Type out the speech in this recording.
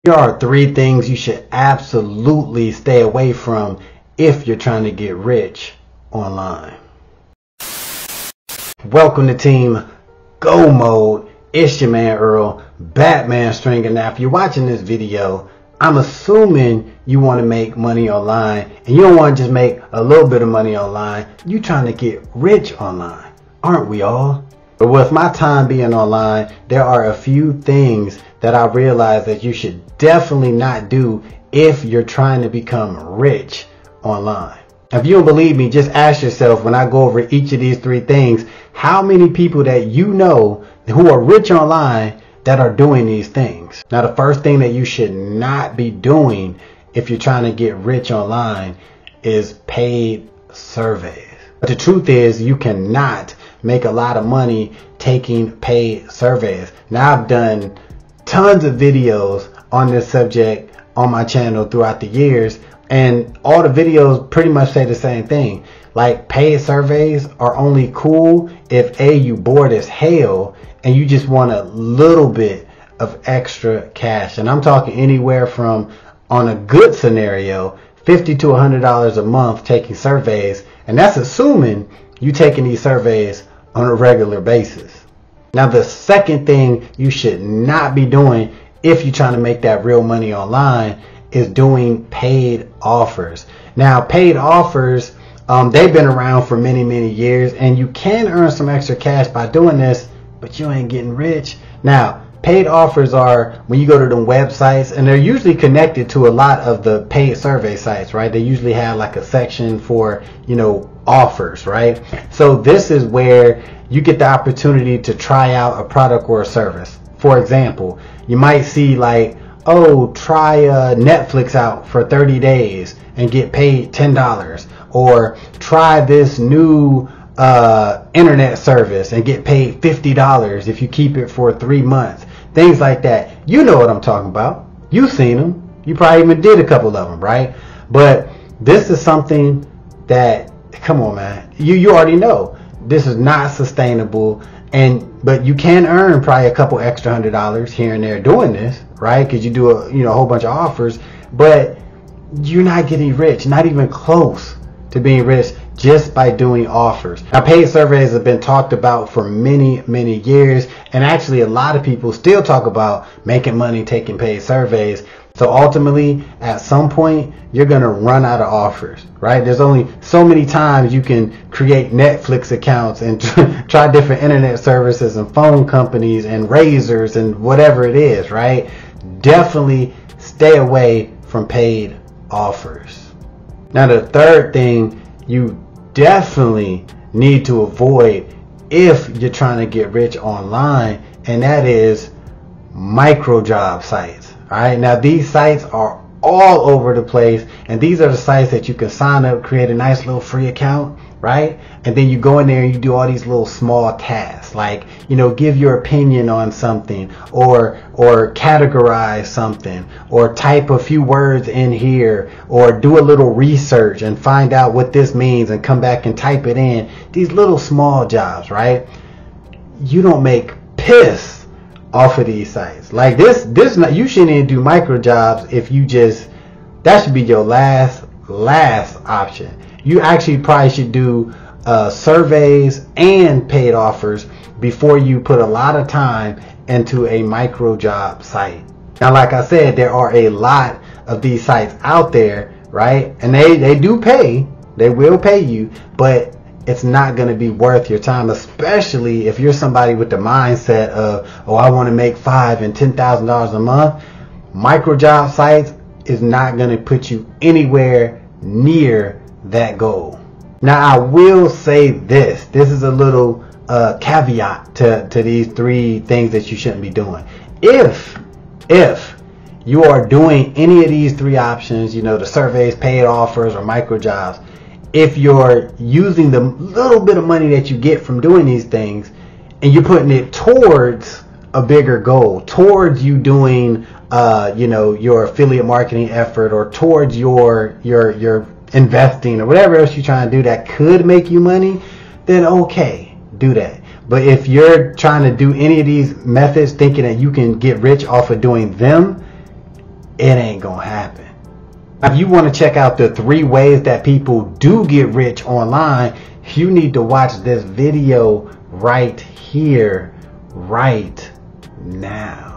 Here are 3 things you should absolutely stay away from if you're trying to get rich online. Welcome to Team Go Mode. It's your man Earl, Batman Stringer. Now, if you're watching this video, I'm assuming you want to make money online, and you don't want to just make a little bit of money online. You're trying to get rich online, aren't we all? But with my time being online, there are a few things that I realized that you should definitely not do if you're trying to become rich online. If you don't believe me, just ask yourself, when I go over each of these 3 things, how many people that you know who are rich online that are doing these things. Now, the first thing that you should not be doing if you're trying to get rich online is paid surveys. But the truth is, you cannot make a lot of money taking paid surveys. Now, I've done tons of videos on this subject on my channel throughout the years, and all the videos pretty much say the same thing. Like, paid surveys are only cool if A, you bored as hell and you just want a little bit of extra cash. And I'm talking anywhere from, on a good scenario, $50 to $100 a month taking surveys, and that's assuming you taking these surveys on a regular basis. Now, the second thing you should not be doing if you're trying to make that real money online is doing paid offers. Now, paid offers, they've been around for many years, and you can earn some extra cash by doing this, but you ain't getting rich. Now, paid offers are when you go to the websites, and they're usually connected to a lot of the paid survey sites, right? They usually have like a section for, offers, right? So this is where you get the opportunity to try out a product or a service. For example, you might see like, oh, try Netflix out for 30 days and get paid $10, or try this new internet service and get paid $50 if you keep it for 3 months. Things like that. You know what I'm talking about. You've seen them. You probably even did a couple of them, right? But this is something that, come on, man, you already know this is not sustainable. But you can earn probably a couple extra $100 here and there doing this, right? Because you do a whole bunch of offers, but you're not getting rich, not even close to being rich, just by doing offers. Now, paid surveys have been talked about for many years, and actually a lot of people still talk about making money taking paid surveys. So ultimately, at some point, you're going to run out of offers, right? There's only so many times you can create Netflix accounts and try different internet services and phone companies and razors and whatever it is, right? Definitely stay away from paid offers. Now, the third thing you definitely need to avoid if you're trying to get rich online, and that is micro job sites. All right, now these sites are all over the place, and these are the sites that you can sign up, create a nice little free account, right? And then you go in there and you do all these little small tasks, like, give your opinion on something, or categorize something, or type a few words in here, or do a little research and find out what this means and come back and type it in. These little small jobs, right? You don't make piss off of these sites. Like this you shouldn't even do micro jobs. If you that should be your last option. You actually probably should do surveys and paid offers before you put a lot of time into a micro job site. Now, like I said, there are a lot of these sites out there, right? And they do pay. They will pay you, but it's not going to be worth your time, especially if you're somebody with the mindset of, oh, I want to make $5,000 and $10,000 a month. Micro job sites is not going to put you anywhere near that goal. Now, I will say this is a little caveat to these 3 things that you shouldn't be doing. If you are doing any of these 3 options, the surveys, paid offers, or micro jobs, if you're using the little bit of money that you get from doing these things and you're putting it towards a bigger goal, towards you doing your affiliate marketing effort, or towards your investing, or whatever else you're trying to do that could make you money, then okay, do that. But if you're trying to do any of these methods thinking that you can get rich off of doing them, it ain't gonna happen. If you want to check out the 3 ways that people do get rich online, you need to watch this video right here, right now.